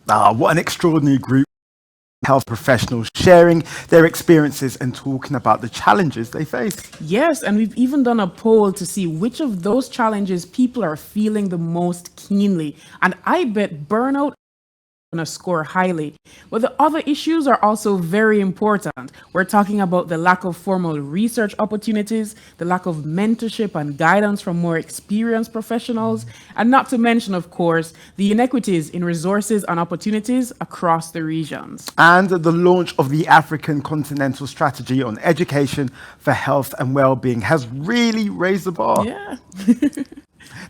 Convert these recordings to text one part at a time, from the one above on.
What an extraordinary group. Health professionals sharing their experiences and talking about the challenges they face. Yes, and we've even done a poll to see which of those challenges people are feeling the most keenly. And I bet burnout going to score highly. But the other issues are also very important. We're talking about the lack of formal research opportunities, the lack of mentorship and guidance from more experienced professionals, and not to mention, of course, the inequities in resources and opportunities across the regions. And the launch of the African Continental Strategy on Education for Health and Wellbeing has really raised the bar. Yeah.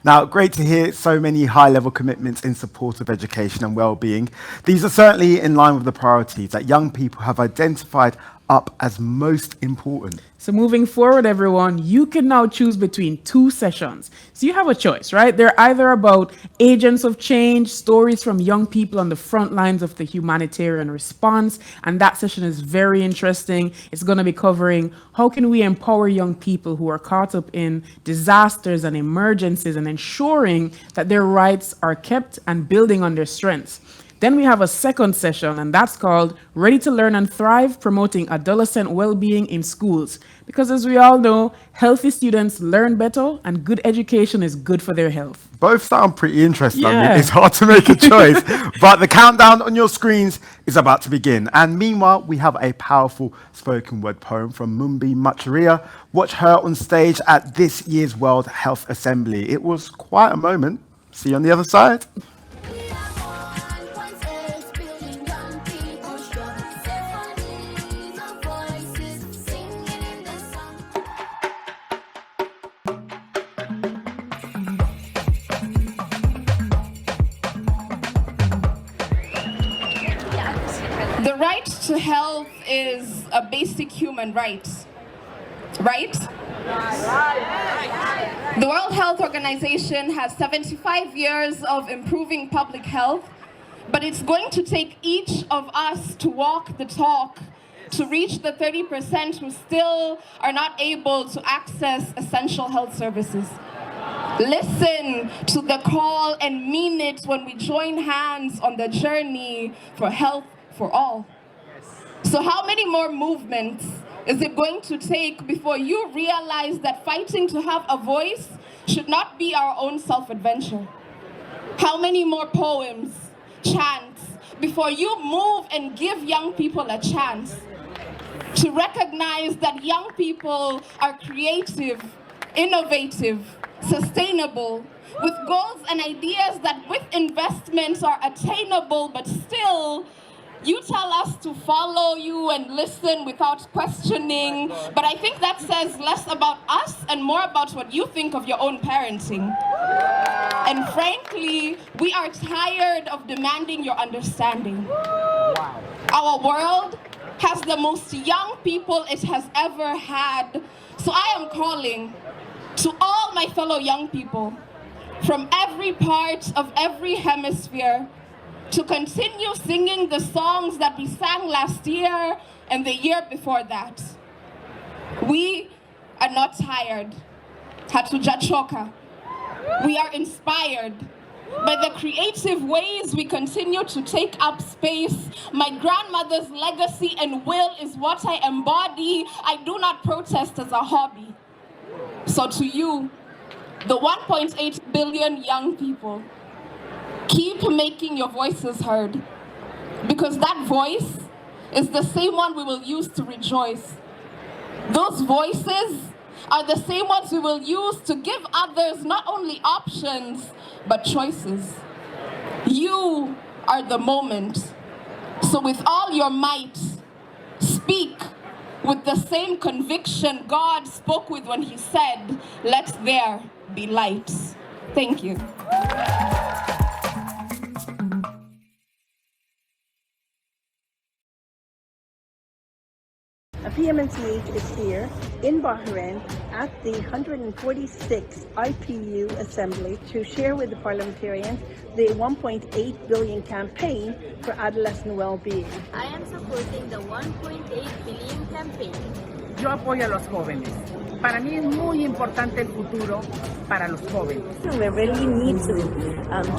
Now, great to hear so many high-level commitments in support of education and well-being. These are certainly in line with the priorities that young people have identified up as most important. So moving forward, everyone, you can now choose between two sessions. So you have a choice, right? They're either about agents of change, stories from young people on the front lines of the humanitarian response. And that session is very interesting. It's going to be covering how can we empower young people who are caught up in disasters and emergencies and ensuring that their rights are kept and building on their strengths. Then we have a second session, and that's called Ready to Learn and Thrive, promoting adolescent well-being in schools. Because as we all know, healthy students learn better, and good education is good for their health. Both sound pretty interesting. Yeah. I mean, it's hard to make a choice. But the countdown on your screens is about to begin. And meanwhile, we have a powerful spoken word poem from Mumbi Macharia. Watch her on stage at this year's World Health Assembly. It was quite a moment. See you on the other side. The right to health is a basic human right, right? The World Health Organization has 75 years of improving public health, but it's going to take each of us to walk the talk to reach the 30% who still are not able to access essential health services. Listen to the call and mean it when we join hands on the journey for health for all. So how many more movements is it going to take before you realize that fighting to have a voice should not be our own self-adventure? How many more poems, chants, before you move and give young people a chance to recognize that young people are creative, innovative, sustainable, with goals and ideas that with investments are attainable, but still you tell us to follow you and listen without questioning, but I think that says less about us and more about what you think of your own parenting. And frankly, we are tired of demanding your understanding. Our world has the most young people it has ever had. So I am calling to all my fellow young people from every part of every hemisphere to continue singing the songs that we sang last year and the year before that. We are not tired. Hatujachoka. We are inspired by the creative ways we continue to take up space. My grandmother's legacy and will is what I embody. I do not protest as a hobby. So to you, the 1.8 billion young people, keep making your voices heard, because that voice is the same one we will use to rejoice. Those voices are the same ones we will use to give others not only options, but choices. You are the moment. So with all your might, speak with the same conviction God spoke with when he said, "Let there be light." Thank you. A PMNCH is here in Bahrain at the 146th IPU Assembly to share with the parliamentarians the 1.8 billion campaign for adolescent well-being. I am supporting the 1.8 billion campaign yo apoyo a los jóvenes. Para mí es muy importante el futuro para los jóvenes. We really need to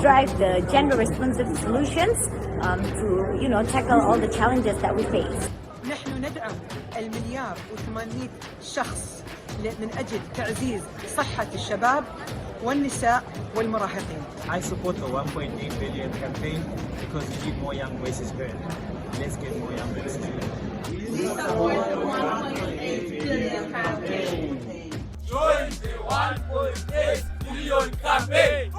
drive the gender responsive solutions to, tackle all the challenges that we face. نحن ندعم 1,800,000 شخص من أجل تعزيز صحة الشباب والنساء والمراهقين. I support the 1.8 billion campaign because we need more young voices heard. Let's get more young voices heard. We support the 1.8 billion campaign. Join the 1.8 billion campaign.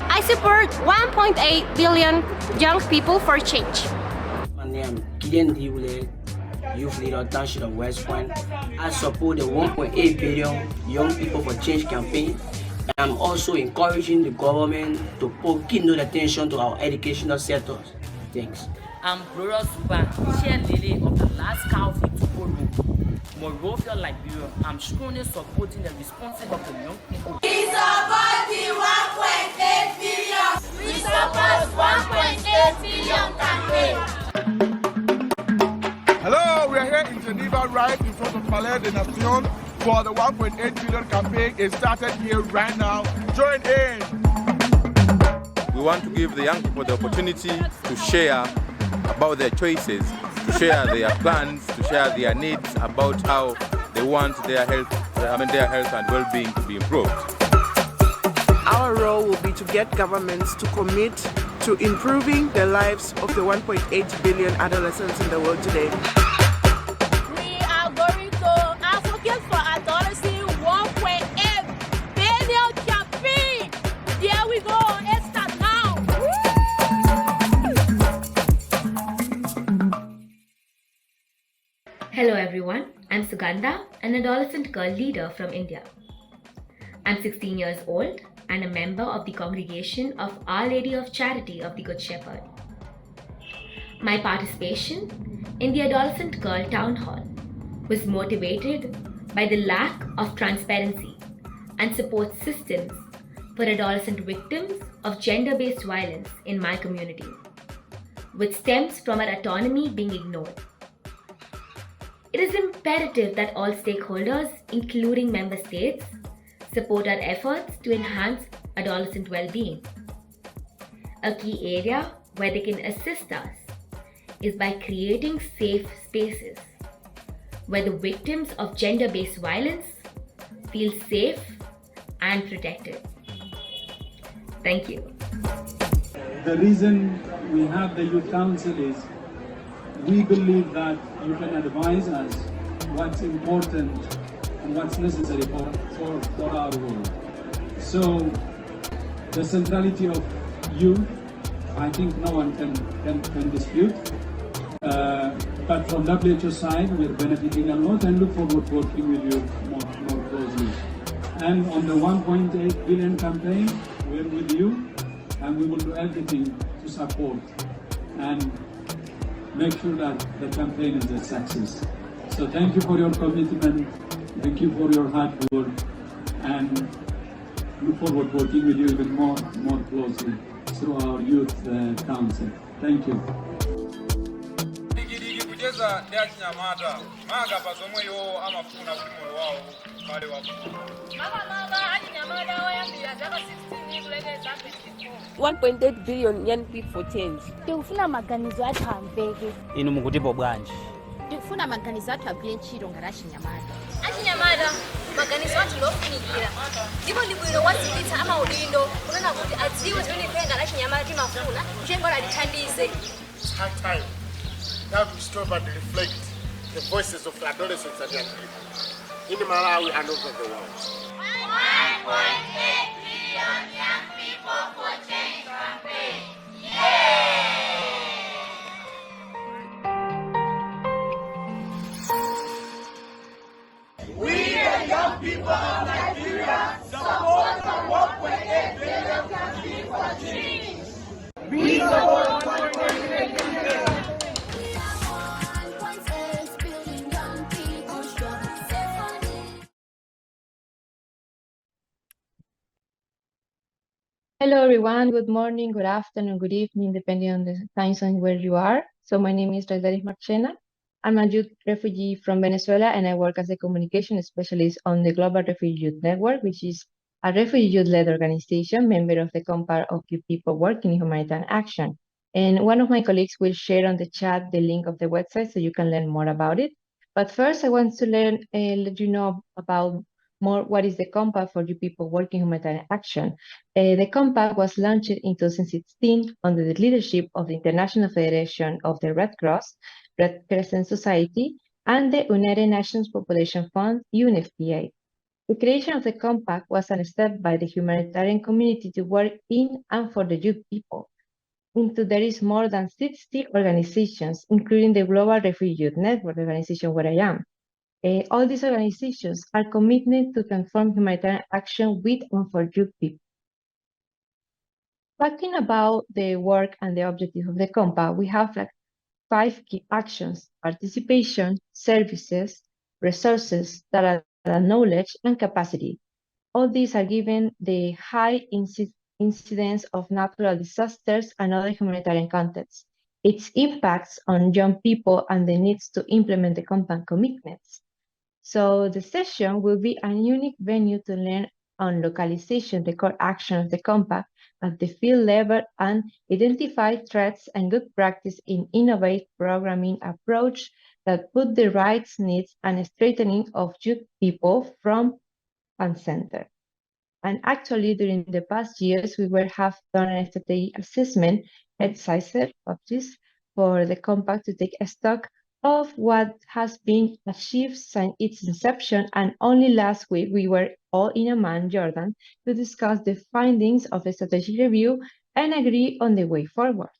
I support 1.8 billion young people for change. My name is Gideon Dibule, Youth Leader Township of West Point. I support the 1.8 billion Young People for Change campaign. I'm also encouraging the government to put keen attention to our educational sectors. Thanks. I'm Gloria Super, cheerleader of the last cow football Monrovia, Liberia. I'm strongly supporting the responses of the young people. We support the 1.8 billion. We support 1.8 billion campaign. Hello, we are here in Geneva, right in front of Palais des Nations for the 1.8 billion campaign. It started here right now. Join in. We want to give the young people the opportunity to share about their choices, to share their plans, to share their needs about how they want their health and well-being to be improved. Our role will be to get governments to commit to improving the lives of the 1.8 billion adolescents in the world today. We are going to advocate for adolescents 1.8 billion campaign. There we go. Let's start now. Hello everyone, I'm Sugandha, an adolescent girl leader from India. I'm 16 years old and a member of the congregation of Our Lady of Charity of the Good Shepherd. My participation in the Adolescent Girl Town Hall was motivated by the lack of transparency and support systems for adolescent victims of gender-based violence in my community, which stems from our autonomy being ignored. It is imperative that all stakeholders, including member states, support our efforts to enhance adolescent well-being. A key area where they can assist us is by creating safe spaces where the victims of gender-based violence feel safe and protected. Thank you. The reason we have the Youth Council is we believe that you can advise us what's important and what's necessary for our world. So the centrality of youth, I think no one can dispute. But from WHO side, we're benefiting a lot and look forward to working with you more closely. And on the 1.8 billion campaign, we're with you and we will do everything to support and make sure that the campaign is a success. So thank you for your commitment, thank you for your hard work, and look forward to working with you even more closely through our Youth Council. Thank you. $1.8 billion young people for change. Tikufuna maganizo athu ambeke. Inu mukutipo bwanji. Tikufuna maganizo athu abwire ntchito ngati achinyamata. Achinyamata, maganizo athu lofunikira. Ndipo ndi bwino wadziwitsa amaudindo kunena kuti adziwe zimene kuyenga achinyamata timafuna njengo alithandize. It's high time now to stop and reflect the voices of adolescents and young people in Malawi and over the world. 1.8 billion young people for change campaign. Yeah! We the young people of Nigeria support the 1.8 billion campaign for change. We support 1.8 billion. Hello, everyone. Good morning, good afternoon, good evening, depending on the time zone where you are. So my name is Raidaris Marchena. I'm a youth refugee from Venezuela, and I work as a communication specialist on the Global Refugee Youth Network, which is a refugee youth-led organization, member of the Compact of Youth People Working in Humanitarian Action. And one of my colleagues will share on the chat the link of the website so you can learn more about it. But first, I want to let you know about more what is the Compact for Youth People Working in Humanitarian Action. The Compact was launched in 2016 under the leadership of the International Federation of the Red Cross, Red Crescent Society, and the United Nations Population Fund, UNFPA. The creation of the Compact was a step by the humanitarian community to work in and for the youth people. There is more than 60 organizations, including the Global Refugee Youth Network organization where I am. All these organizations are committed to transform humanitarian action with and for youth people. Talking about the work and the objectives of the Compact, we have 5 key actions: participation, services, resources, data knowledge, and capacity. All these are given the high incidence of natural disasters and other humanitarian contexts, its impacts on young people, and the needs to implement the Compact commitments. So the session will be a unique venue to learn on localization, the core action of the Compact at the field level, and identify threats and good practice in innovative programming approach that put the rights, needs, and strengthening of youth people front and center. And actually, during the past years, we have done a strategic assessment exercise of this for the Compact to take a stock of what has been achieved since its inception, and only last week we were all in Amman, Jordan, to discuss the findings of the strategic review and agree on the way forward.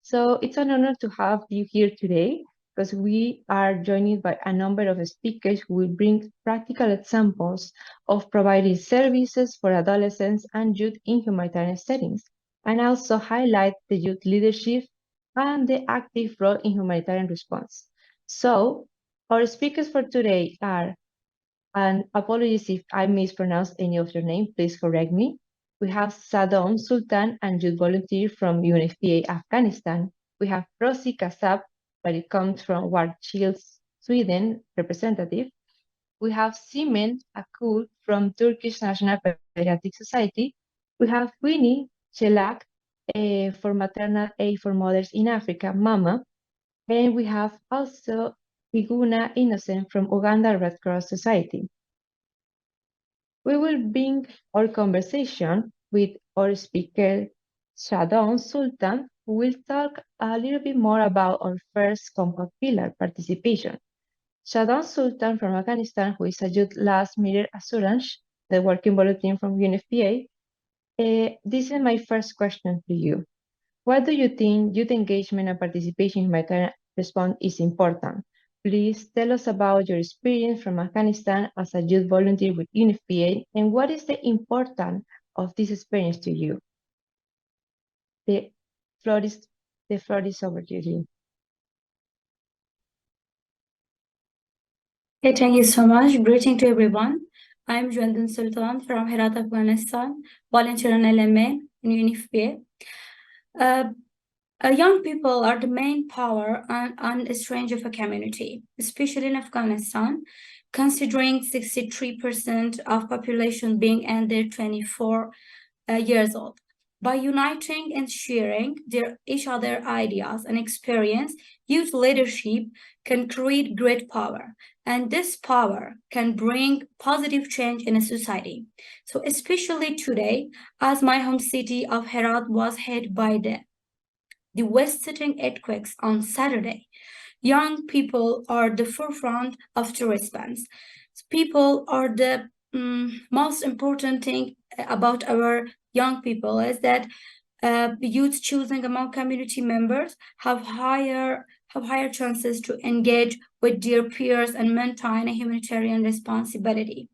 So it's an honor to have you here today because we are joined by a number of speakers who will bring practical examples of providing services for adolescents and youth in humanitarian settings, and also highlight the youth leadership and the active role in humanitarian response. So our speakers for today are, and apologies if I mispronounce any of your name, please correct me. We have Sadon Sultan, and youth volunteer from UNFPA Afghanistan. We have Rosie Kasab, but it comes from War Shields, Sweden, representative. We have Simen Akul from Turkish National Pediatric Society. We have Winnie Chelak for Maternal Aid for Mothers in Africa, MAMA. And we have also Iguna Innocent from Uganda Red Cross Society. We will bring our conversation with our speaker, Shadon Sultan, who will talk a little bit more about our first Compact pillar, participation. Shadon Sultan from Afghanistan, who is a youth last minute assurance, the working volunteer from UNFPA. This is my first question to you. Why do you think youth engagement and participation in humanitarian response is important? Please tell us about your experience from Afghanistan as a youth volunteer with UNFPA, and what is the importance of this experience to you? The floor is over to you. Okay, thank you so much. Greeting to everyone. I'm Juandun Sultan from Herat, Afghanistan, volunteer on LMA in UNFPA. Young people are the main power and strength of a community, especially in Afghanistan, considering 63% of population being under 24 years old. By uniting and sharing each other ideas and experience, youth leadership can create great power, and this power can bring positive change in a society. So especially today, as my home city of Herat was hit by the devastating earthquakes on Saturday, young people are the forefront of the response. People are the most important thing about our young people is that youth choosing among community members have higher chances to engage with their peers and maintain a humanitarian responsibility,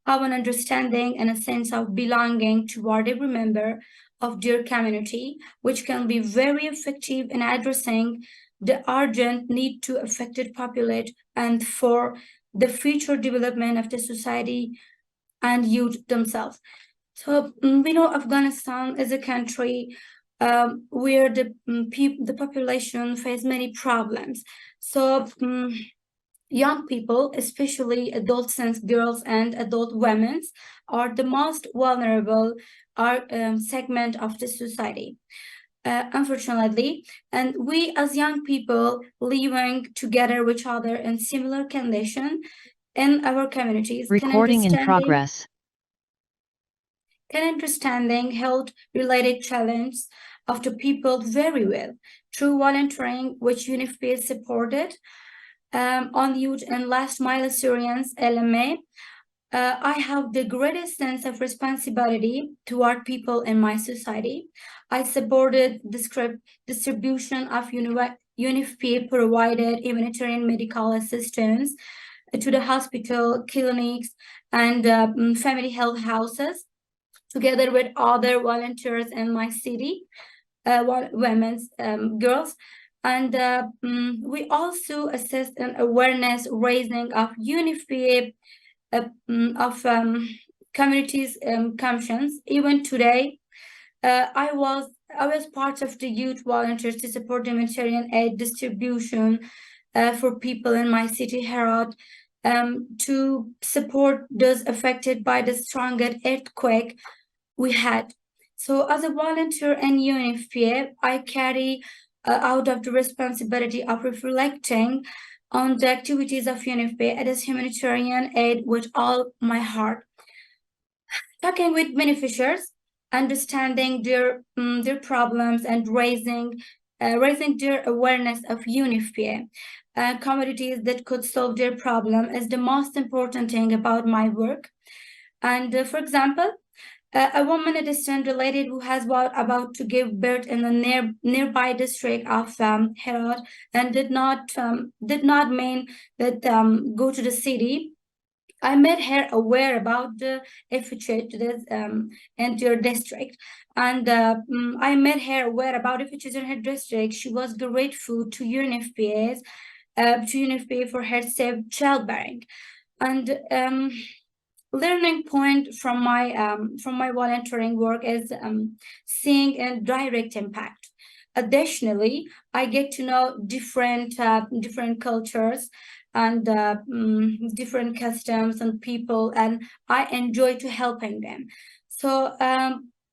have an understanding and a sense of belonging toward every member of their community, which can be very effective in addressing the urgent need to affected populate and for the future development of the society and youth themselves. So we know Afghanistan is a country where the population face many problems. So young people, especially adolescents, girls, and adult women, are the most vulnerable segment of the society. Unfortunately, and we as young people living together with each other in similar condition in our communities can understanding health-related challenges of the people very well through volunteering, which UNFPA supported on youth and last mile Syrians LMA. I have the greatest sense of responsibility toward people in my society. I supported the distribution of UNFPA provided humanitarian medical assistance to the hospital, clinics, and family health houses, together with other volunteers in my city, women's girls. And we also assist in awareness raising of UNFPA of communities commissions. Even today, I was part of the youth volunteers to support humanitarian aid distribution for people in my city, Herat, to support those affected by the strongest earthquake we had. So as a volunteer in UNFPA, I carry out of the responsibility of reflecting on the activities of UNFPA as humanitarian aid with all my heart. Talking with beneficiaries, understanding their problems, and raising their awareness of UNFPA communities that could solve their problem is the most important thing about my work. And for example, a woman at a stand related who has about to give birth in a nearby district of Herat and did not mean that go to the city. I made her aware about the FHH in your district, and I made her aware about FHH in her district. She was grateful to UNFPA for her safe childbearing, and learning point from my volunteering work is seeing a direct impact. Additionally, I get to know different cultures and different customs and people, and I enjoy to helping them. So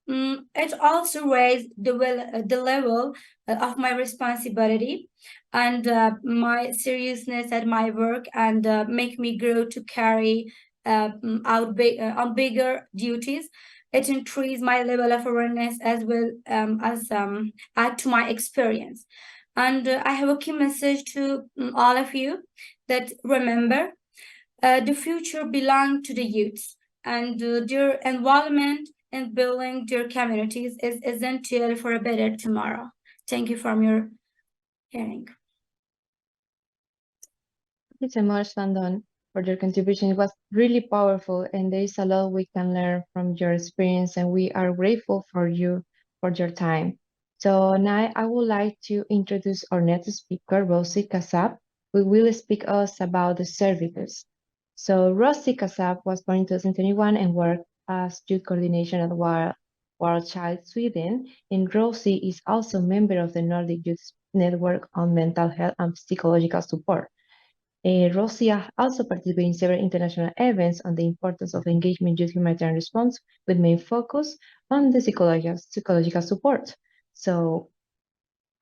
it also raised the level of my responsibility and my seriousness at my work, and make me grow to carry on bigger duties. It increased my level of awareness as well as add to my experience. And I have a key message to all of you that remember, the future belongs to the youth, and their involvement in building their communities is essential for a better tomorrow. Thank you for your hearing. Thank you so much, Sandon, for your contribution. It was really powerful, and there is a lot we can learn from your experience, and we are grateful for you for your time. So now I would like to introduce our next speaker, Rosie Kassab, who will speak us about the services. So Rosie Kassab was born in 2021 and worked as youth coordination at World Child Sweden, and Rosie is also a member of the Nordic Youth Network on Mental Health and Psychological Support. Rosie also participated in several international events on the importance of engagement youth humanitarian response, with main focus on the psychological support. So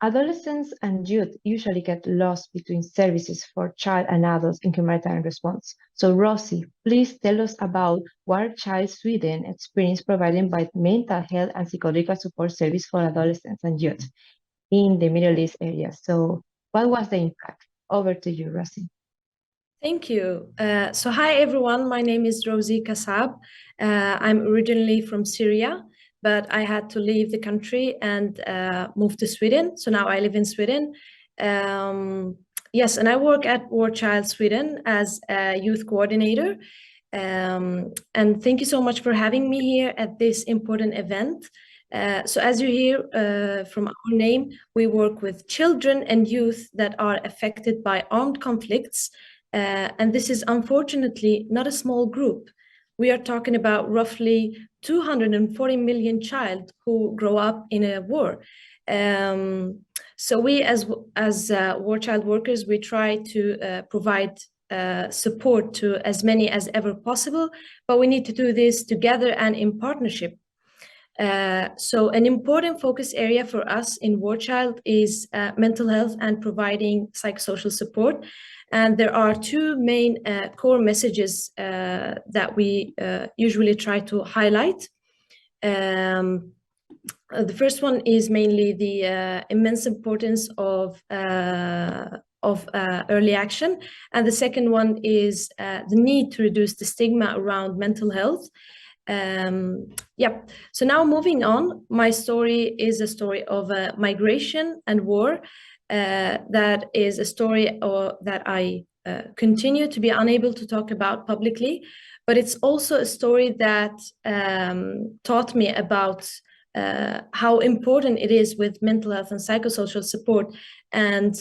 adolescents and youth usually get lost between services for child and adults in humanitarian response. So Rosie, please tell us about what Child Sweden experience provided by mental health and psychological support service for adolescents and youth in the Middle East area. So what was the impact? Over to you, Rosie. Thank you. So hi, everyone. My name is Rosie Kassab. I'm originally from Syria, but I had to leave the country and move to Sweden. So now I live in Sweden. Yes, and I work at War Child Sweden as a youth coordinator. And thank you so much for having me here at this important event. So as you hear from our name, we work with children and youth that are affected by armed conflicts. And this is unfortunately not a small group. we are talking about roughly 240 million child who grow up in a war. So we as war child workers, we try to provide support to as many as ever possible, but we need to do this together and in partnership. So an important focus area for us in War Child is mental health and providing psychosocial support. And there are two main core messages that we usually try to highlight. The first one is mainly the immense importance of early action. And the second one is the need to reduce the stigma around mental health. So now moving on, my story is a story of migration and war. That is a story that I continue to be unable to talk about publicly, but it's also a story that taught me about how important it is with mental health and psychosocial support. And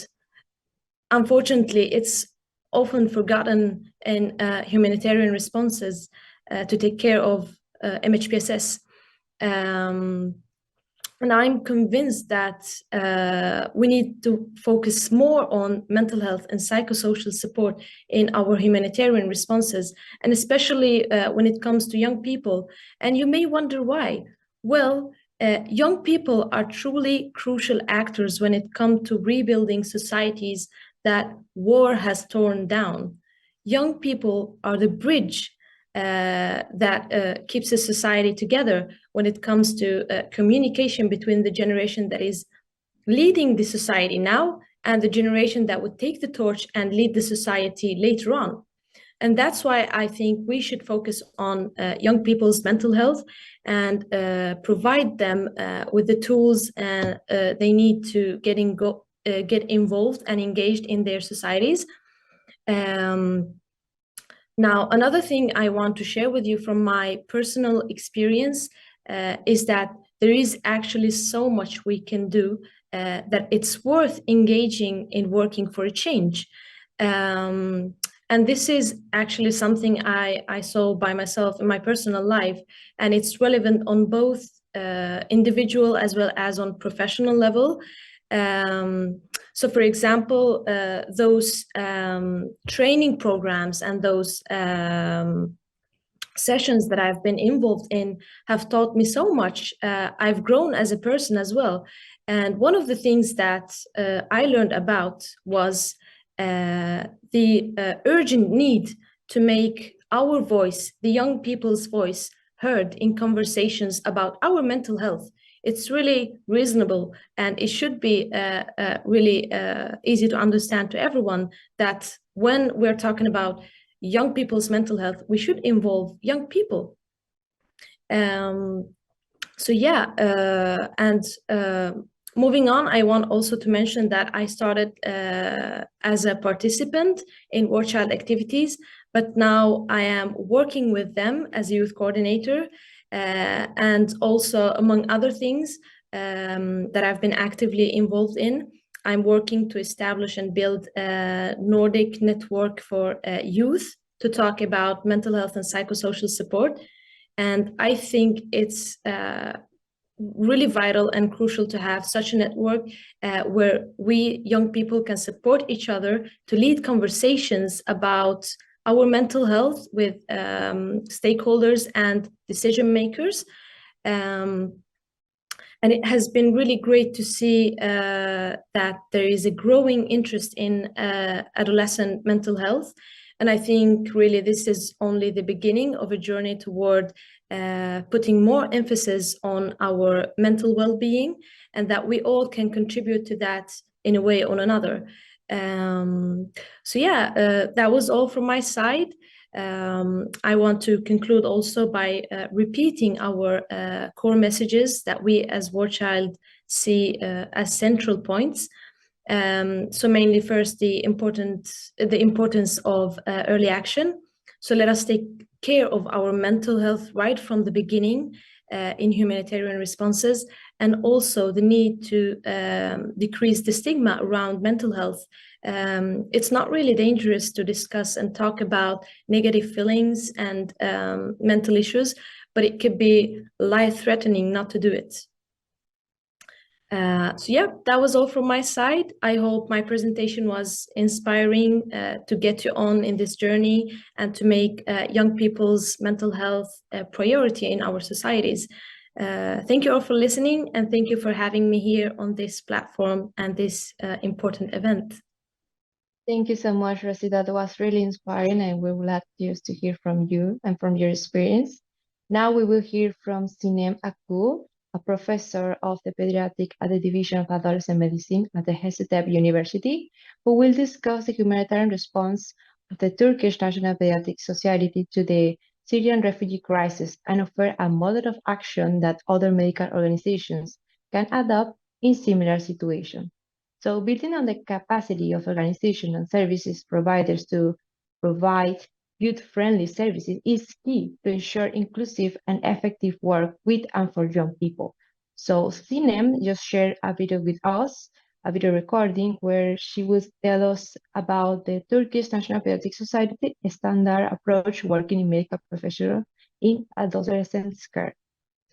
unfortunately, it's often forgotten in humanitarian responses to take care of MHPSS. And I'm convinced that we need to focus more on mental health and psychosocial support in our humanitarian responses, and especially when it comes to young people. And you may wonder why. Well, young people are truly crucial actors when it comes to rebuilding societies that war has torn down. Young people are the bridge that keeps a society together when it comes to communication between the generation that is leading the society now and the generation that would take the torch and lead the society later on. And that's why I think we should focus on young people's mental health and provide them with the tools they need to get involved and engaged in their societies. Now, another thing I want to share with you from my personal experience is that there is actually so much we can do that it's worth engaging in working for a change. And this is actually something I saw by myself in my personal life, and it's relevant on both individual as well as on professional level. So, for example, those training programs and those sessions that I've been involved in have taught me so much. I've grown as a person as well. And one of the things that I learned about was the urgent need to make our voice, the young people's voice, heard in conversations about our mental health. It's really reasonable, and it should be really easy to understand to everyone that when we're talking about young people's mental health, we should involve young people. Moving on, I want also to mention that I started as a participant in War Child activities, but now I am working with them as a youth coordinator. And also, among other things that I've been actively involved in, I'm working to establish and build a Nordic network for youth to talk about mental health and psychosocial support. And I think it's really vital and crucial to have such a network where we young people can support each other to lead conversations about our mental health with stakeholders and decision makers. And it has been really great to see that there is a growing interest in adolescent mental health. And I think really this is only the beginning of a journey toward putting more emphasis on our mental well-being, and that we all can contribute to that in a way or another. That was all from my side. I want to conclude also by repeating our core messages that we as War Child see as central points. So mainly first, the importance of early action. So let us take care of our mental health right from the beginning. in humanitarian responses, and also the need to decrease the stigma around mental health. It's not really dangerous to discuss and talk about negative feelings and mental issues, but it could be life-threatening not to do it. So yeah, that was all from my side. I hope my presentation was inspiring to get you on in this journey and to make young people's mental health a priority in our societies. Thank you all for listening, and thank you for having me here on this platform and this important event. Thank you so much, Rosie. That was really inspiring, and we would like to hear from you and from your experience. Now we will hear from Sinem Akbu, a professor of the pediatric at the Division of Adolescent Medicine at the Hacettepe University, who will discuss the humanitarian response of the Turkish National Pediatric Society to the Syrian refugee crisis and offer a model of action that other medical organizations can adopt in similar situations. So building on the capacity of organizations and services providers to provide youth-friendly services is key to ensure inclusive and effective work with and for young people. So Sinem just shared a video with us, a video recording where she will tell us about the Turkish National Pediatric Society standard approach working in medical professionals in adolescent care.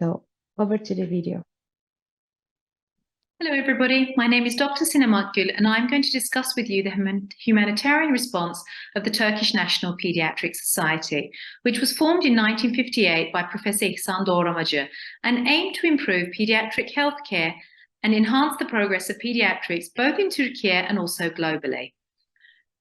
So over to the video. Hello everybody, my name is Dr. Sinem Akgül and I'm going to discuss with you the humanitarian response of the Turkish National Pediatric Society, which was formed in 1958 by Professor İhsan Doğramacı and aimed to improve pediatric healthcare and enhance the progress of pediatrics both in Turkey and also globally.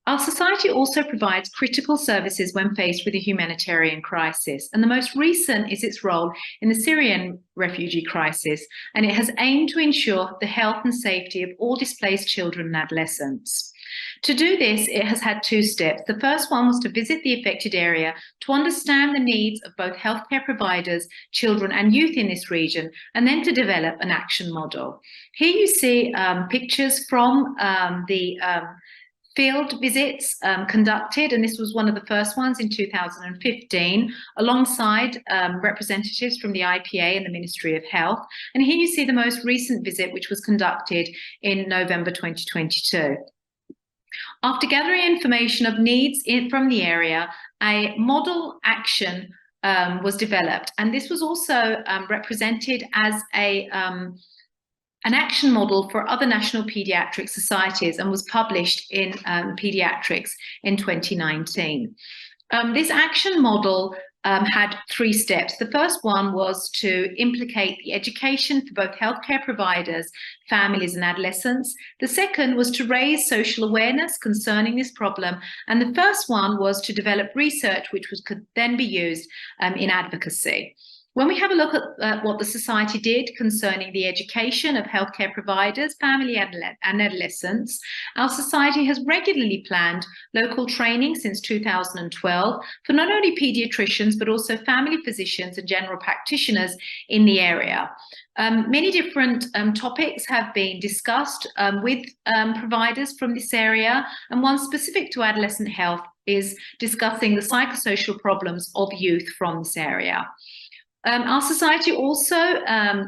Our society also provides critical services when faced with a humanitarian crisis, and the most recent is its role in the Syrian refugee crisis, and it has aimed to ensure the health and safety of all displaced children and adolescents. To do this, it has had two steps. The first one was to visit the affected area to understand the needs of both healthcare providers, children and youth in this region, and then to develop an action model. Here you see pictures from the field visits conducted, and this was one of the first ones in 2015, alongside representatives from the IPA and the Ministry of Health. And here you see the most recent visit, which was conducted in November 2022. After gathering information of needs from the area, a model action was developed, and this was also represented as an action model for other national pediatric societies and was published in Pediatrics in 2019. This action model had three steps. The first one was to implicate the education for both healthcare providers, families and adolescents. The second was to raise social awareness concerning this problem. And the first one was to develop research which could then be used in advocacy. When we have a look at what the society did concerning the education of healthcare providers, family and adolescents, our society has regularly planned local training since 2012 for not only paediatricians, but also family physicians and general practitioners in the area. Many different topics have been discussed with providers from this area, and one specific to adolescent health is discussing the psychosocial problems of youth from this area. Our society also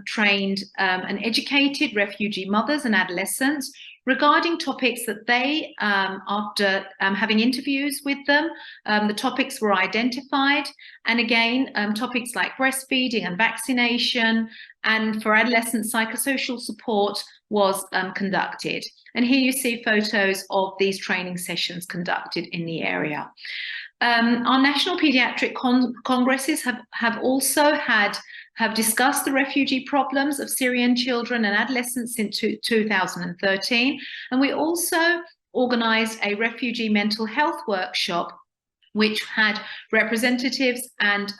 trained and educated refugee mothers and adolescents regarding topics that they, after having interviews with them, the topics were identified. And again, topics like breastfeeding and vaccination, and for adolescent psychosocial support was conducted. And here you see photos of these training sessions conducted in the area. Our national pediatric congresses have also discussed the refugee problems of Syrian children and adolescents since 2013, and we also organised a refugee mental health workshop which had representatives and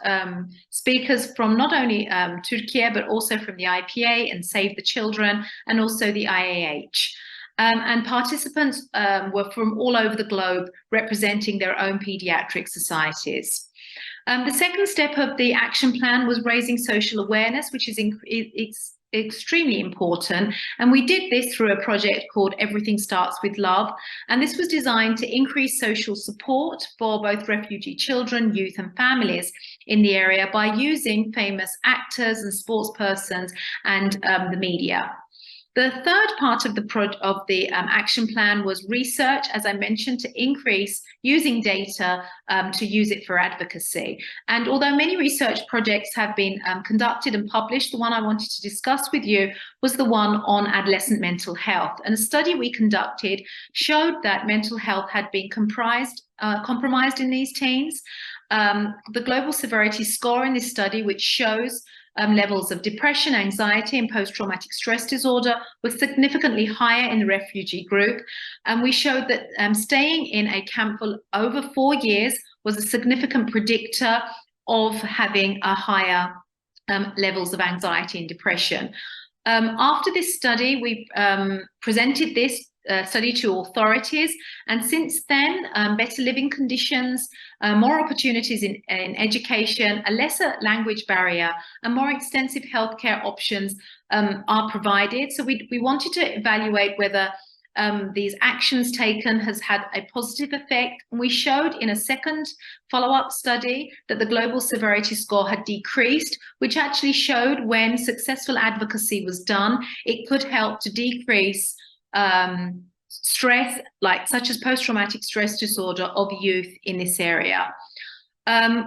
speakers from not only Turkey but also from the IPA and Save the Children and also the IAH. And participants were from all over the globe representing their own pediatric societies. The second step of the action plan was raising social awareness, which is extremely important. And we did this through a project called Everything Starts with Love. And this was designed to increase social support for both refugee children, youth and families in the area by using famous actors and sports persons and the media. The third part of the action plan was research, as I mentioned, to increase using data to use it for advocacy. And although many research projects have been conducted and published, the one I wanted to discuss with you was the one on adolescent mental health. And a study we conducted showed that mental health had been compromised in these teens. The global severity score in this study, which shows levels of depression, anxiety, and post-traumatic stress disorder was significantly higher in the refugee group. And we showed that staying in a camp for over 4 years was a significant predictor of having a higher levels of anxiety and depression. After this study, we presented this study to authorities, and since then, better living conditions, more opportunities in education, a lesser language barrier, and more extensive healthcare options are provided. So we wanted to evaluate whether these actions taken has had a positive effect. And we showed in a second follow-up study that the global severity score had decreased, which actually showed when successful advocacy was done, it could help to decrease stress, such as post-traumatic stress disorder of youth in this area.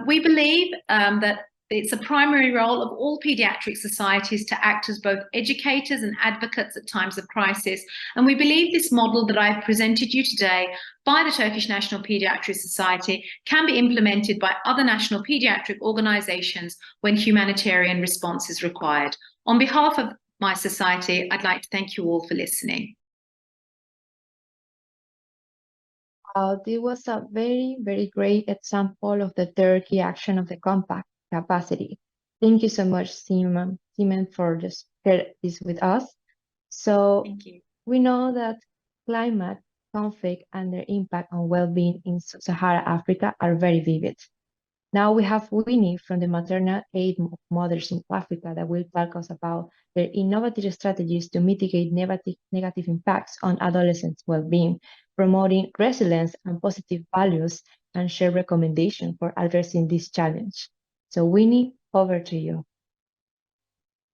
We believe that it's a primary role of all pediatric societies to act as both educators and advocates at times of crisis. And we believe this model that I've presented you today by the Turkish National Pediatric Society can be implemented by other national pediatric organizations when humanitarian response is required. On behalf of my society, I'd like to thank you all for listening. This was a very, very great example of the Turkey action of the compact capacity. Thank you so much, Simon, for just sharing this with us. So we know that climate, conflict, and their impact on well-being in Sub-Saharan Africa are very vivid. Now we have Winnie from the Maternal Aid of Mothers in Africa that will talk us about their innovative strategies to mitigate negative impacts on adolescents' well-being, promoting resilience and positive values, and share recommendations for addressing this challenge. So Winnie, over to you.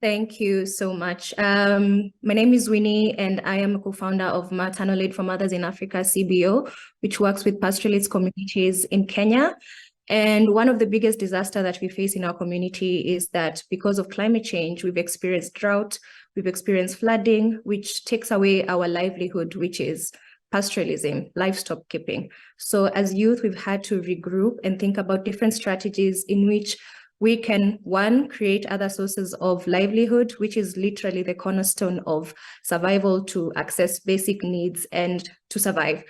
Thank you so much. My name is Winnie, and I am a co-founder of Maternal Aid for Mothers in Africa, CBO, which works with pastoralist communities in Kenya. And one of the biggest disasters that we face in our community is that because of climate change, we've experienced drought, we've experienced flooding, which takes away our livelihood, which is pastoralism, livestock keeping. So as youth, we've had to regroup and think about different strategies in which we can, one, create other sources of livelihood, which is literally the cornerstone of survival, to access basic needs and to survive.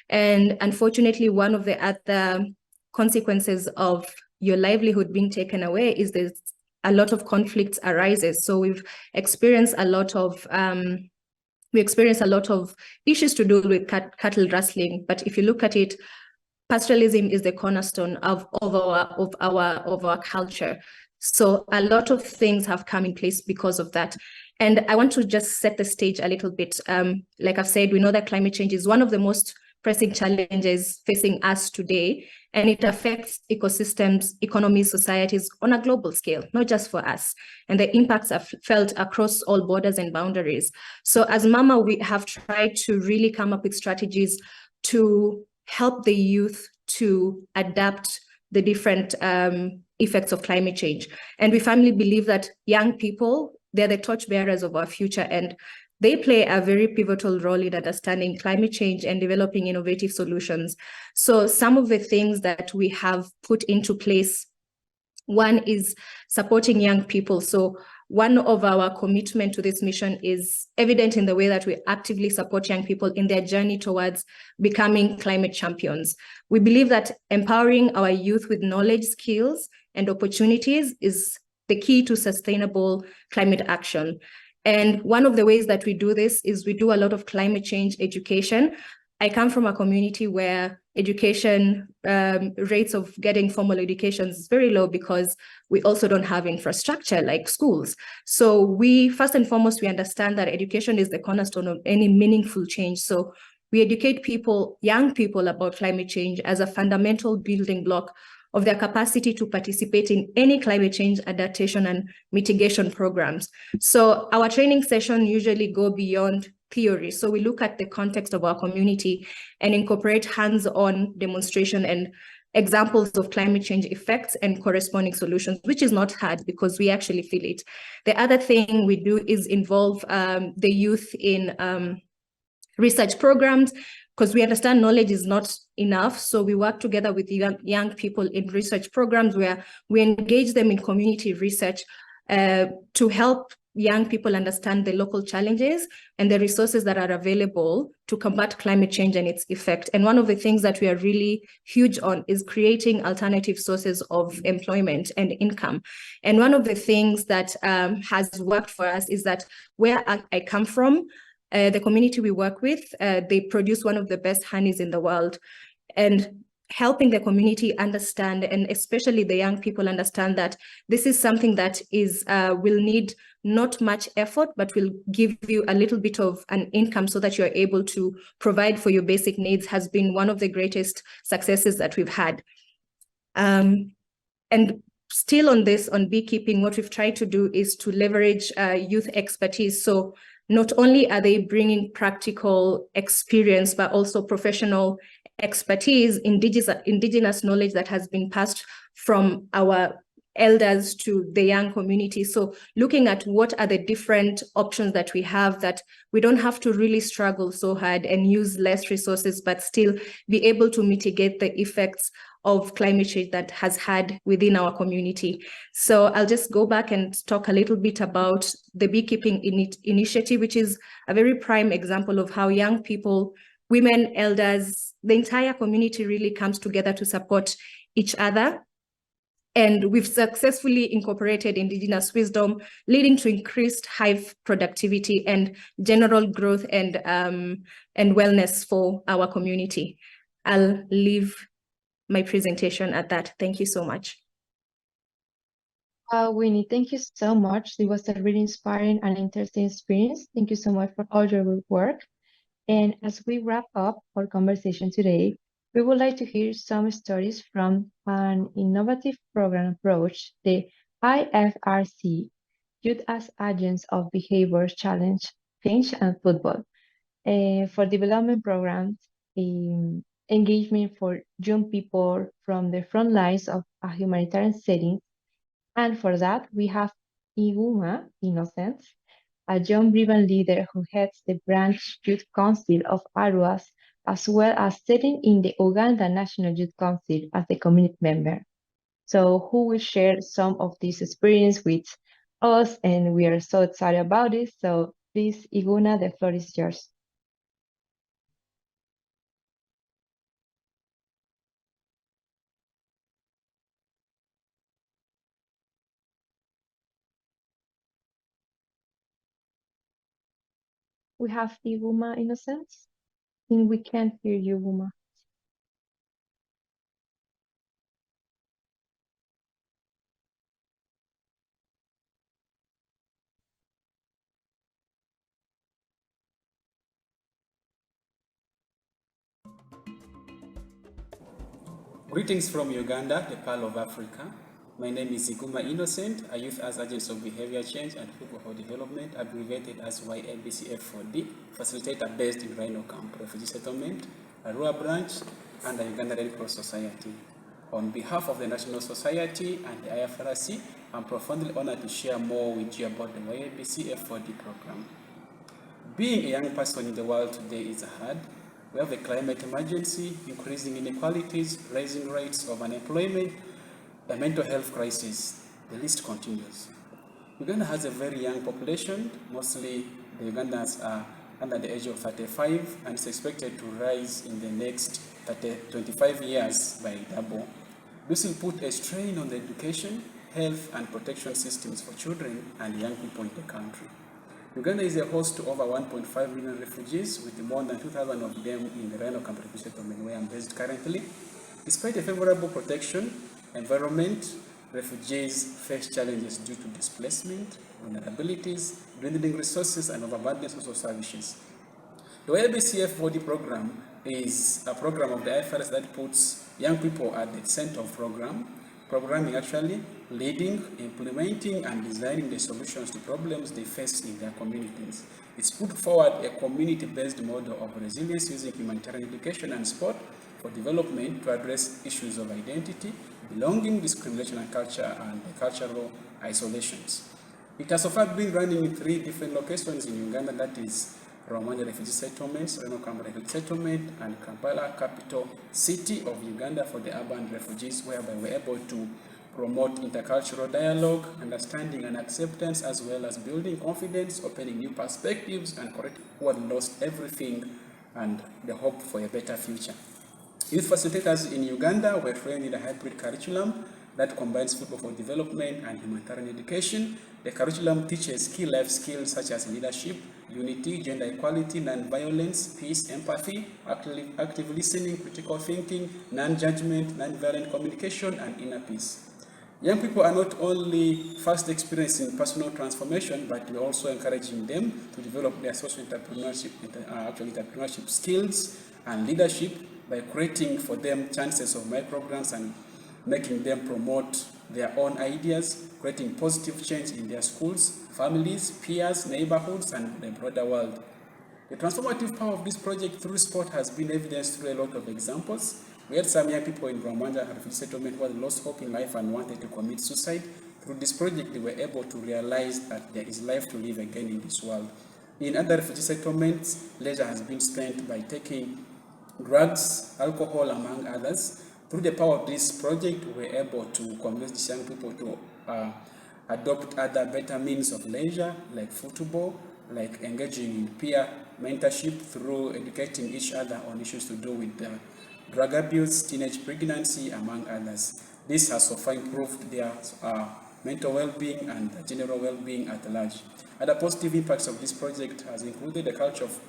And unfortunately, one of the other consequences of your livelihood being taken away is there's a lot of conflicts arises. So we've experienced a lot of issues to do with cattle rustling. But if you look at it, pastoralism is the cornerstone of our culture. So a lot of things have come in place because of that. And I want to just set the stage a little bit. Like I've said, we know that climate change is one of the most pressing challenges facing us today, and it affects ecosystems, economies, societies on a global scale, not just for us. And the impacts are felt across all borders and boundaries. So as Mama, we have tried to really come up with strategies to help the youth to adapt the different effects of climate change. And we firmly believe that young people, they're the torchbearers of our future, and they play a very pivotal role in understanding climate change and developing innovative solutions. So some of the things that we have put into place, one is supporting young people. So one of our commitment to this mission is evident in the way that we actively support young people in their journey towards becoming climate champions. We believe that empowering our youth with knowledge, skills, and opportunities is the key to sustainable climate action. And one of the ways that we do this is we do a lot of climate change education. I come from a community where education rates of getting formal education is very low because we also don't have infrastructure like schools. So we, first and foremost, we understand that education is the cornerstone of any meaningful change. So we educate people, young people, about climate change as a fundamental building block of their capacity to participate in any climate change adaptation and mitigation programs. So our training sessions usually go beyond theory. So we look at the context of our community and incorporate hands-on demonstration and examples of climate change effects and corresponding solutions, which is not hard because we actually feel it. The other thing we do is involve the youth in research programs, because we understand knowledge is not enough. So we work together with young people in research programs where we engage them in community research to help young people understand the local challenges and the resources that are available to combat climate change and its effect. And one of the things that we are really huge on is creating alternative sources of employment and income. And one of the things that has worked for us is that where I come from, the community we work with, they produce one of the best honeys in the world. And helping the community understand, and especially the young people understand, that this is something that is will need not much effort, but will give you a little bit of an income so that you're able to provide for your basic needs, has been one of the greatest successes that we've had. And still on this, on beekeeping, what we've tried to do is to leverage youth expertise. So not only are they bringing practical experience, but also professional expertise, indigenous knowledge that has been passed from our elders to the young community. So looking at what are the different options that we have, that we don't have to really struggle so hard and use less resources, but still be able to mitigate the effects of climate change that has had within our community. So I'll just go back and talk a little bit about the beekeeping initiative, which is a very prime example of how young people, women, elders, the entire community really comes together to support each other. And we've successfully incorporated indigenous wisdom, leading to increased hive productivity and general growth and wellness for our community. I'll leave my presentation at that. Thank you so much. Winnie, thank you so much. It was a really inspiring and interesting experience. Thank you so much for all your work. And as we wrap up our conversation today, we would like to hear some stories from an innovative program approach, the IFRC, Youth as Agents of Behavior Challenge, Change and Football, for development programs, engagement for young people from the front lines of a humanitarian setting. And for that, we have Iguma Innocence, a young Ribbon leader who heads the branch Youth Council of Aruas, as well as sitting in the Uganda National Youth Council as a community member. So who will share some of this experience with us, and we are so excited about it. So please, Iguna, the floor is yours. We have Iguma Innocence, and we can't hear you, Iguma. Greetings from Uganda, the Pearl of Africa. My name is Iguma Innocent, a youth as agents of behavior change and people for development, abbreviated as YABCF4D, facilitator based in Rhino Camp Refugee Settlement, Arua branch, and the Uganda Red Cross Society. On behalf of the National Society and the IFRC, I'm profoundly honored to share more with you about the YABCF4D program. Being a young person in the world today is hard. We have a climate emergency, increasing inequalities, rising rates of unemployment, a mental health crisis. The list continues. Uganda has a very young population. Mostly the Ugandans are under the age of 35 and is expected to rise in the next 25 years by double. This will put a strain on the education, health and protection systems for children and young people in the country. Uganda is a host to over 1.5 million refugees, with more than 2,000 of them in the Rhino Camp refugee settlement where I'm based currently. Despite a favorable protection environment, refugees face challenges due to displacement, vulnerabilities, dwindling resources, and overabundance of social services. The YBCF body program is a program of the IFRS that puts young people at the center of programming actually, leading, implementing, and designing the solutions to problems they face in their communities. It's put forward a community-based model of resilience using humanitarian education and sport for development to address issues of identity, belonging, discrimination, and culture, and cultural isolations. It has so far been running in 3 different locations in Uganda, that is Rwanda refugee settlements, Rhino Camp refugee settlement, and Kampala, capital city of Uganda for the urban refugees, whereby we're able to promote intercultural dialogue, understanding, and acceptance, as well as building confidence, opening new perspectives, and correcting who had lost everything and the hope for a better future. Youth facilitators in Uganda were trained in a hybrid curriculum that combines football for development and humanitarian education. The curriculum teaches key life skills such as leadership, unity, gender equality, non-violence, peace, empathy, active listening, critical thinking, non-judgment, non-violent communication, and inner peace. Young people are not only first experiencing personal transformation, but we're also encouraging them to develop their social entrepreneurship skills and leadership by creating for them chances of microgrants and making them promote their own ideas, creating positive change in their schools, families, peers, neighborhoods, and the broader world. The transformative power of this project through sport has been evidenced through a lot of examples. We had some young people in Rwanda refugee settlement who had lost hope in life and wanted to commit suicide. Through this project, they were able to realize that there is life to live again in this world. In other refugee settlements, leisure has been spent by taking drugs, alcohol, among others. Through the power of this project, we were able to convince these young people to adopt other better means of leisure, like football, like engaging in peer mentorship through educating each other on issues to do with drug abuse, teenage pregnancy, among others. This has so far improved their mental well-being and general well-being at large. Other positive impacts of this project has included a culture of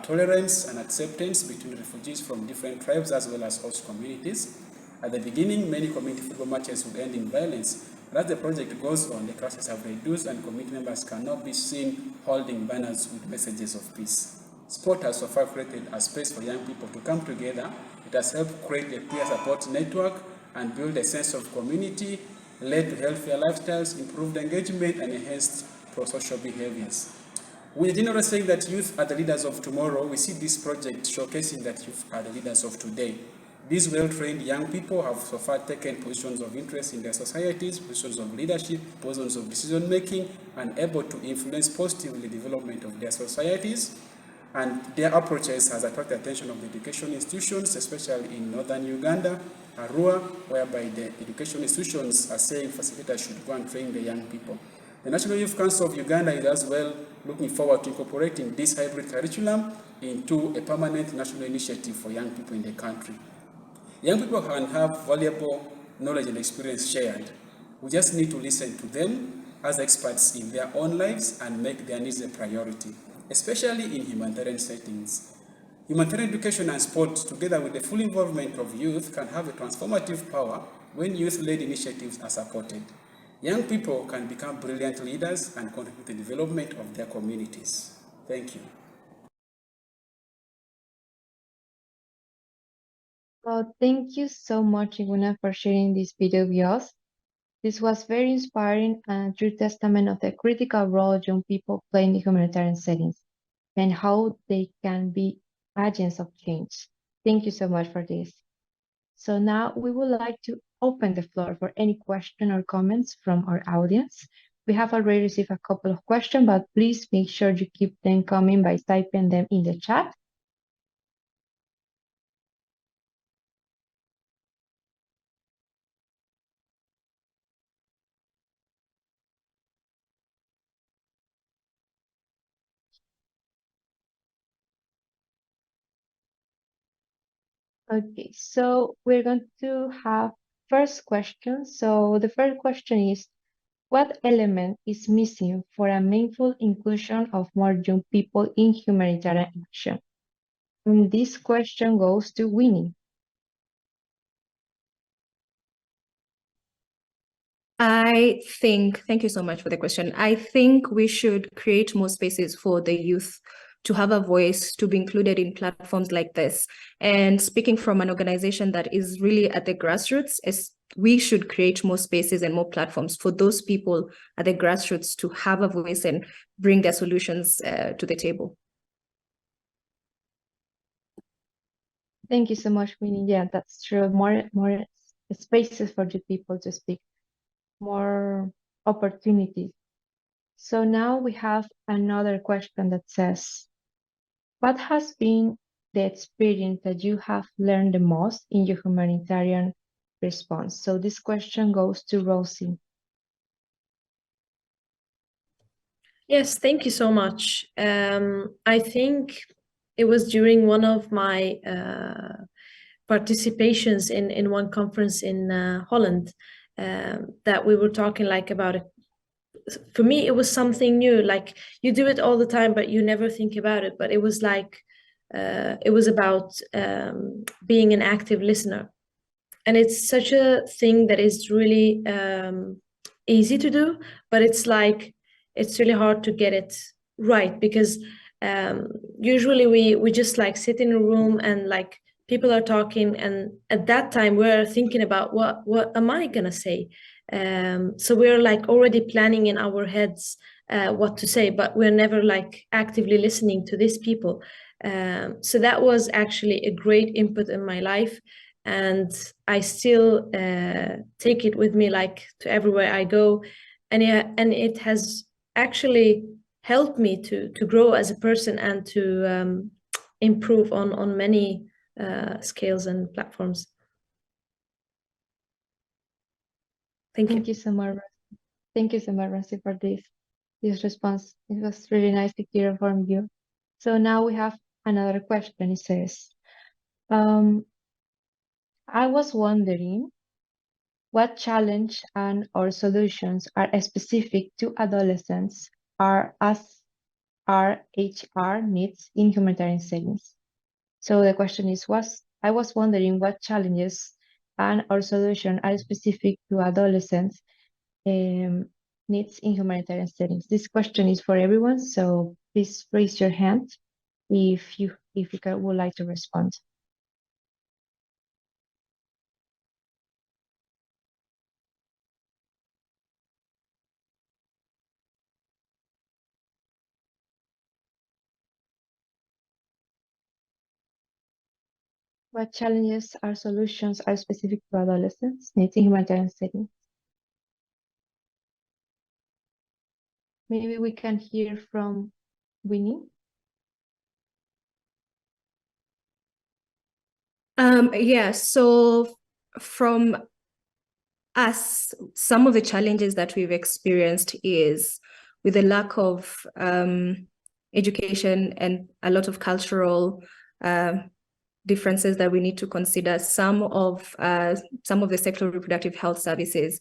tolerance and acceptance between refugees from different tribes as well as host communities. At the beginning, many community football matches would end in violence, but as the project goes on, the clashes have reduced and community members cannot be seen holding banners with messages of peace. Sport has so far created a space for young people to come together. It has helped create a peer support network and build a sense of community, led to healthier lifestyles, improved engagement, and enhanced pro-social behaviors. With the general saying that youth are the leaders of tomorrow, we see this project showcasing that youth are the leaders of today. These well-trained young people have so far taken positions of interest in their societies, positions of leadership, positions of decision-making, and able to influence positively the development of their societies. And their approaches has attracted the attention of the education institutions, especially in northern Uganda, Arua, whereby the education institutions are saying facilitators should go and train the young people. The National Youth Council of Uganda is as well looking forward to incorporating this hybrid curriculum into a permanent national initiative for young people in the country. Young people can have valuable knowledge and experience shared. We just need to listen to them as experts in their own lives and make their needs a priority, especially in humanitarian settings. Humanitarian education and sport, together with the full involvement of youth, can have a transformative power when youth-led initiatives are supported. Young people can become brilliant leaders and contribute to the development of their communities. Thank you. Well, thank you so much, Iguna, for sharing this video with us. This was very inspiring and a true testament of the critical role young people play in the humanitarian settings and how they can be agents of change. Thank you so much for this. So now we would like to open the floor for any question or comments from our audience. We have already received a couple of questions, but please make sure you keep them coming by typing them in the chat. Okay, so we're going to have first question. So the first question is, What element is missing for a meaningful inclusion of more young people in humanitarian action? And this question goes to Winnie. Thank you so much for the question. I think we should create more spaces for the youth to have a voice, to be included in platforms like this. And speaking from an organization that is really at the grassroots, we should create more spaces and more platforms for those people at the grassroots to have a voice and bring their solutions to the table. Thank you so much, Winnie. Yeah, that's true. More spaces for the people to speak, more opportunities. So now we have another question that says, what has been the experience that you have learned the most in your humanitarian response? So this question goes to Rosie. Yes, thank you so much. I think it was during one of my participations in one conference in Holland that we were talking like about it. For me, it was something new. Like you do it all the time, but you never think about it. But it was like it was about being an active listener, and it's such a thing that is really easy to do, but it's like it's really hard to get it right because usually we just like sit in a room and like people are talking, and at that time we're thinking about what am I gonna say. So we're like already planning in our heads what to say, but we're never like actively listening to these people. So that was actually a great input in my life, and I still take it with me like to everywhere I go, and it has actually helped me to grow as a person and to improve on many scales and platforms. Thank you so much. Thank you so much, Rosie, for this response. It was really nice to hear from you. So now we have another question. It says, I was wondering what challenge and or solutions are specific to adolescents are as are HR needs in humanitarian settings. So the question is, I was wondering what challenges and or solutions are specific to adolescents needs in humanitarian settings. This question is for everyone, so please raise your hand if you would like to respond. What challenges or solutions are specific to adolescents needs in humanitarian settings? Maybe we can hear from Winnie. So from us, some of the challenges that we've experienced is with the lack of education and a lot of cultural differences that we need to consider. Some of the sexual reproductive health services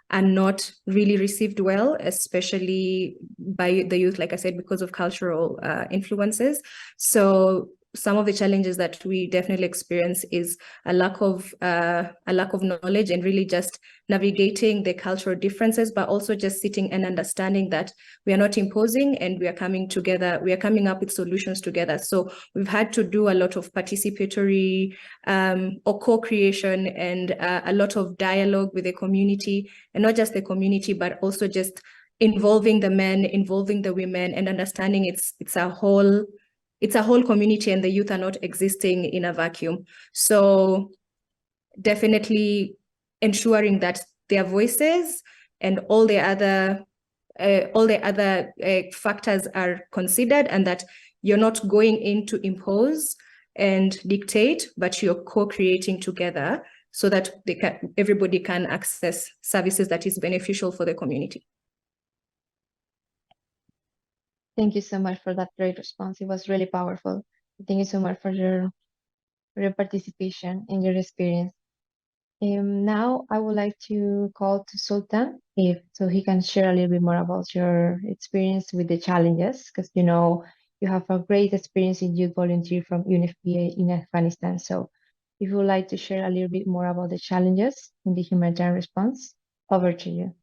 are not really received well, especially by the youth, like I said, because of cultural influences. So some of the challenges that we definitely experience is a lack of knowledge and really just navigating the cultural differences, but also just sitting and understanding that we are not imposing and we are coming together, we are coming up with solutions together. So we've had to do a lot of participatory or co-creation and a lot of dialogue with the community, and not just the community, but also just involving the men, involving the women, and understanding it's a whole community and the youth are not existing in a vacuum. So definitely ensuring that their voices and all the other factors are considered, and that you're not going in to impose and dictate, but you're co-creating together so that everybody can access services that is beneficial for the community. Thank you so much for that great response. It was really powerful. Thank you so much for your participation and your experience. Now I would like to call to Sultan so he can share a little bit more about your experience with the challenges, because you know you have a great experience in youth volunteer from UNFPA in Afghanistan. So if you would like to share a little bit more about the challenges in the humanitarian response, over to you.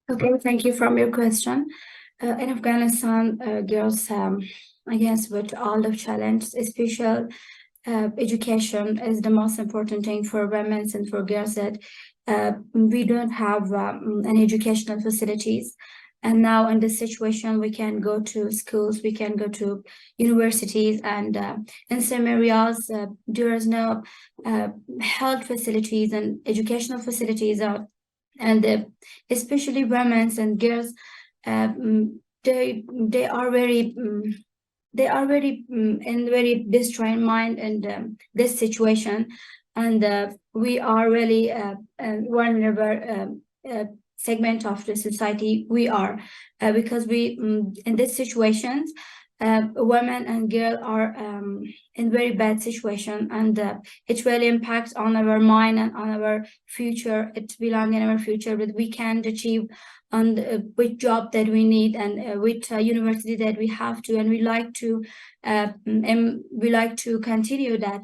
Okay, thank you for your question. In Afghanistan, girls, I guess, with all the challenges, especially education is the most important thing for women and for girls that we don't have any educational facilities. And now in this situation, we can go to schools, we can go to universities, and in some areas, there is no health facilities and educational facilities out. And especially women and girls, they are very in very destroyed mind in this situation, and we are really vulnerable segment of the society. We are because we in these situations, women and girls are in very bad situation, and it really impacts on our mind and on our future. It belongs in our future, but we can't achieve on which job that we need and which university that we have to, and we like to continue that.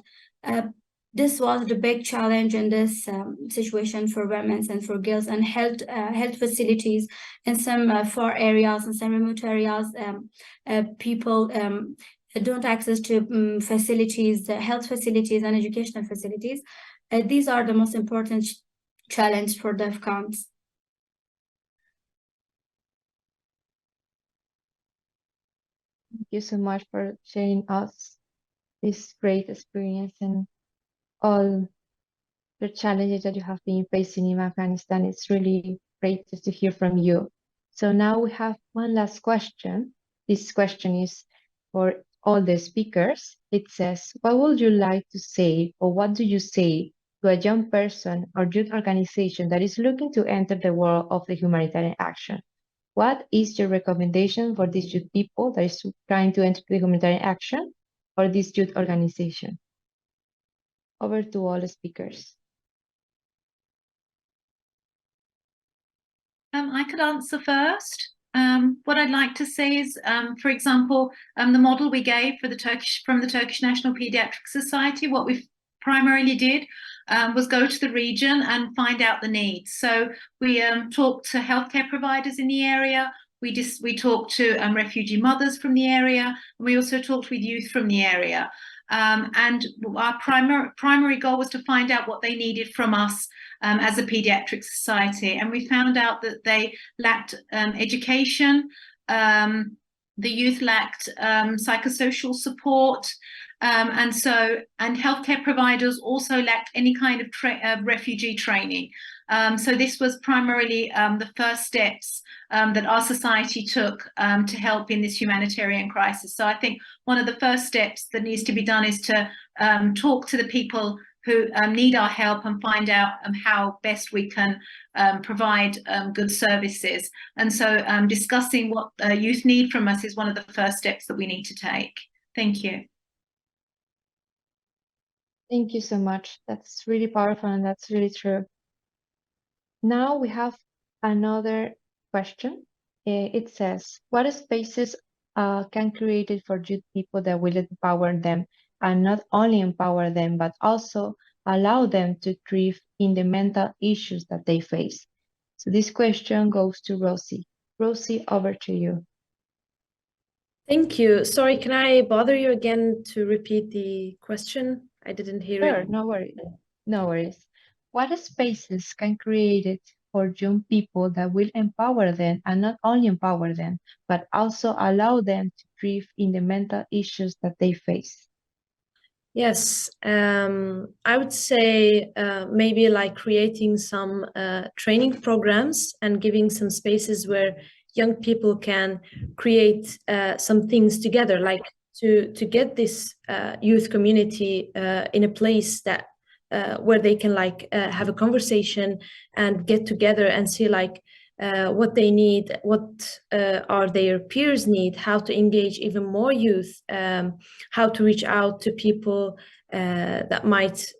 This was the big challenge in this situation for women and for girls, and health facilities in some far areas and some remote areas. People don't access to facilities, health facilities and educational facilities. These are the most important challenge for the Afghans. Thank you so much for sharing us this great experience and all the challenges that you have been facing in Afghanistan. It's really great to hear from you. So now we have one last question. This question is for all the speakers. It says, what would you like to say, or what do you say to a young person or youth organization that is looking to enter the world of the humanitarian action? What is your recommendation for these youth people that is trying to enter the humanitarian action or this youth organization? Over to all the speakers. I could answer first. What I'd like to say is, for example, the model we gave for from the Turkish National Pediatric Society, what we primarily did was go to the region and find out the needs. So we talked to healthcare providers in the area. We talked to refugee mothers from the area, and we also talked with youth from the area. And our primary goal was to find out what they needed from us as a pediatric society. And we found out that they lacked education, the youth lacked psychosocial support, and healthcare providers also lacked any kind of refugee training. So this was primarily the first steps that our society took to help in this humanitarian crisis. So I think one of the first steps that needs to be done is to talk to the people who need our help and find out how best we can provide good services. And so discussing what youth need from us is one of the first steps that we need to take. Thank you. Thank you so much. That's really powerful and that's really true. Now we have another question. It says, what spaces can create for youth people that will empower them, and not only empower them, but also allow them to thrive in the mental issues that they face? So this question goes to Rosie. Rosie, over to you. Thank you. Sorry, can I bother you again to repeat the question? I didn't hear it. Sure, no worries. No worries. What spaces can create it for young people that will empower them, and not only empower them, but also allow them to thrive in the mental issues that they face? Yes, I would say maybe like creating some training programs and giving some spaces where young people can create some things together, like to get this youth community in a place that where they can like have a conversation and get together and see like what they need, what are their peers need, how to engage even more youth, how to reach out to people that might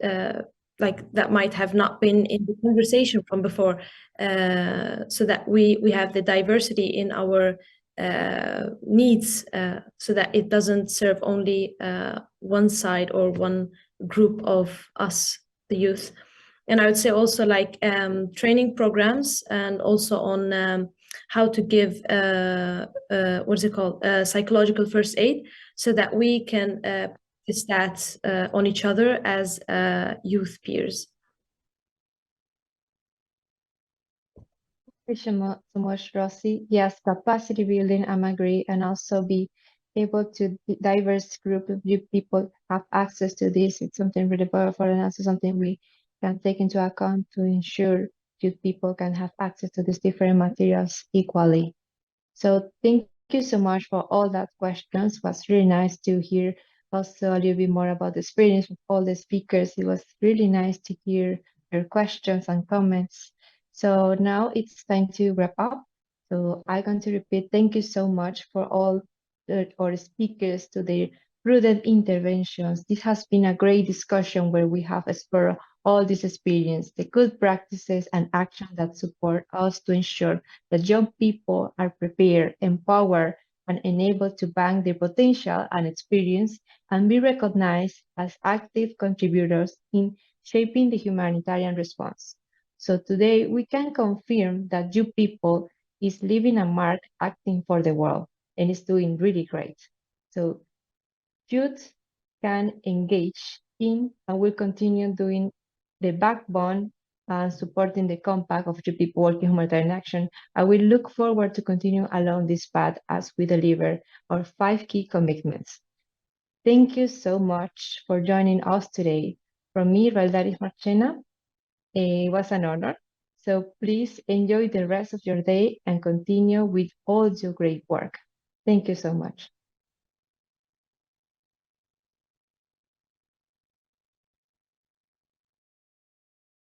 have not been in the conversation from before, so that we have the diversity in our needs, so that it doesn't serve only one side or one group of us, the youth. And I would say also like training programs, and also on how to give what is it called, psychological first aid, so that we can practice that on each other as youth peers. Thank you so much, Rosie. Yes, capacity building, I'm agree, and also be able to diverse group of youth people have access to this. It's something really powerful, and also something we can take into account to ensure youth people can have access to these different materials equally. So thank you so much for all that questions. It was really nice to hear also a little bit more about the experience with all the speakers. It was really nice to hear your questions and comments. So now it's time to wrap up. So I'm going to repeat, thank you so much for all our speakers to their prudent interventions. This has been a great discussion where we have explored all this experience, the good practices and actions that support us to ensure that young people are prepared, empowered, and enabled to bank their potential and experience and be recognized as active contributors in shaping the humanitarian response. So today we can confirm that youth people is leaving a mark acting for the world and is doing really great. So youth can engage in and will continue doing the backbone and supporting the compact of youth people working humanitarian action. I will look forward to continue along this path as we deliver our 5 key commitments. Thank you so much for joining us today. From me, Valdaris Marchena, it was an honor. So please enjoy the rest of your day and continue with all your great work. Thank you so much.